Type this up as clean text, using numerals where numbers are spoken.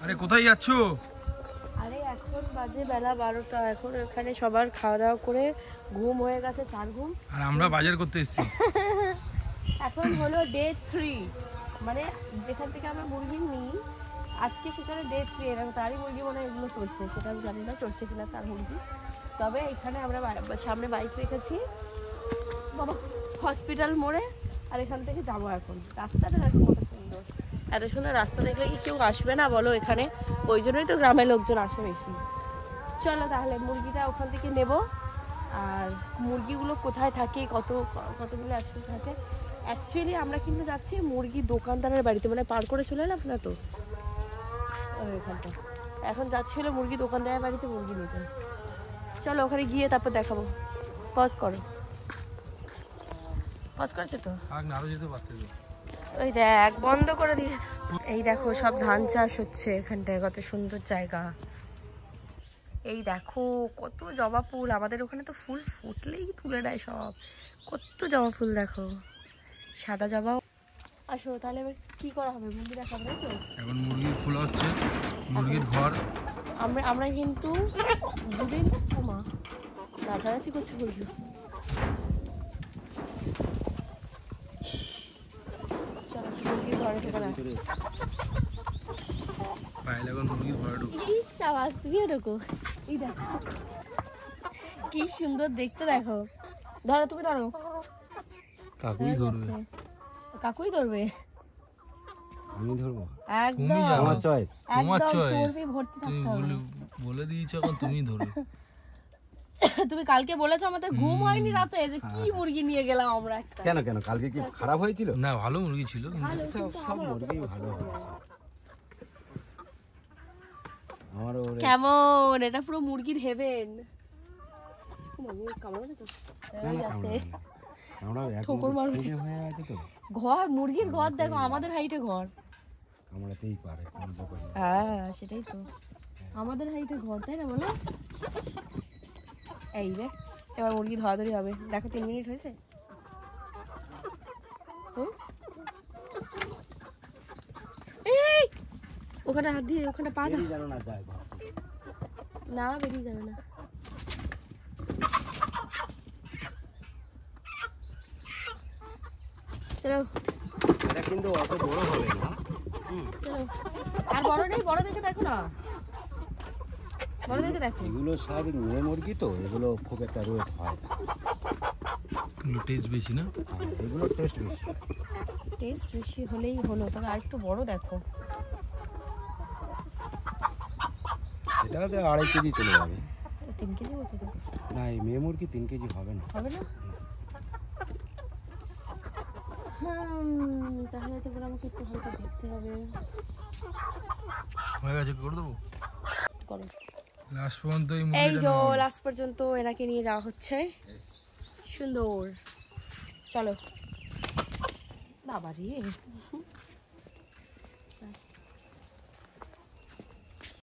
আরে কোথায় যাচ্ছ? আরে এখন বাজে বেলা 12টা। এখন এখানে সবার খাওয়া দাওয়া করে ঘুম হয়ে গেছে, 4 ঘুম। আর আমরা বাজার করতে এসেছি। এখন হলো ডে 3, মানে যেখান থেকে আমরা মুরগি নিই আজকে সেখানে ডে 3। এরকম তারই মুরগি মনে হয় এগুলো চলছে, সেটা আমি জানি না চলছে কিনা তার মুরগি। তবে এখানে আমরা সামনে বাইক রেখেছি বাবা হসপিটাল মোড়ে, আর এখান থেকে যাবো। এখন রাস্তাটা দেখো কত সুন্দর, এত সুন্দর রাস্তা দেখলে কি কেউ আসবে না বলো এখানে? ওই জন্যই তো গ্রামের লোকজন আসে বেশি। চলো তাহলে মুরগিটা ওখান থেকে নেব। আর মুরগিগুলো কোথায় থাকে, কতগুলো একসাথে থাকে। অ্যাকচুয়ালি আমরা কিন্তু যাচ্ছি মুরগি দোকানদারের বাড়িতে, মানে পার করে চলে এলাম না তো এখানটা। এখন যাচ্ছি হলো মুরগি দোকানদারের বাড়িতে মুরগি নিতে। চলো ওখানে গিয়ে তারপর দেখাবো। পজ করো, পজ করছে তো। আরো যেতে পারতে। ওই দেখ বন্ধ করে দিয়ে। এই দেখো সব ধান চাষ হচ্ছে এখানটায়, কত সুন্দর জায়গা। এই দেখো কত জবা ফুল, আমাদের ওখানে তো ফুল ফুটলেই তুলে নেয় সব। কত জবা ফুল দেখো, সাদা জবা। আসো তাহলে এবার কি করা হবে, মুরগি দেখাবো তাই তো? এখন মুরগির খোলা হচ্ছে, মুরগির ঘর। আমরা কিন্তু দুদিন মা নাচানাচি করছে মুরগি। চলো মুরগির ঘরে ঢোকা না। তুমিও ঢোকো। এই দেখো কি সুন্দর দেখতে, দেখো। ধরো, তুমি ধরো। কাকুই ধরবে। কাকুই ধরবে, আমি ধরবো একদম আমার চয়েস। তোমার চয়েস, চর্বি ভর্তি থাকতে হবে। বলে দিয়েছো, এখন তুমি ধরো। তুমি কালকে বলেছো আমাদের ঘুম হয়নি রাতে, যে কি মুরগি নিয়ে গেলাম আমরা একটা। কেন কেন কালকে কি খারাপ হয়েছিল? না, ভালো মুরগি ছিল। সব মুরগি ভালো হয়েছে। আমারও কেমন, এটা পুরো মুরগির হেভেন। ঘর, মুরগির ঘর দেখো, আমাদের হাইটে ঘর। কামড়াতেই পারে। হ্যাঁ সেটাই তো, আমাদের হাইটে ঘর, তাই না বলো? এই রে এবার মুরগি ধরাধরি হবে। দেখো 3 মিনিট হয়েছে। এই ওখানে হাত দিয়ে, ওখানে পা দাও। জানো না যায় না, বেরিয়ে যাবে না। চলো এটা কিন্তু অত বড় হবে না। চলো, আর বড় নেই, বড় দেখে দেখো না, বড় দেখে দেখো। এগুলো সব মেয়ে মুরগি তো, এগুলো খুব একটা রোগ হয় না। এগুলো টেস্ট বেশি না? এগুলো টেস্ট বেশি। টেস্ট বেশি হলেই হলো, তবে আর একটু বড় দেখো। এটাতে 2.5 কেজি চলে যাবে। 3 কেজি মতো তো। না, এই মেয়ে মুরগি 3 কেজি হবে না। হবে না? তাহলে তো আমাকে একটু হালকা দেখতে হবে। হয়ে গেছে, করে দেবো। করো। লাস্ট পর্যন্ত এই যে লাস্ট পর্যন্ত এনাকে নিয়ে যাওয়া হচ্ছে। সুন্দর, চলো বাবা রে।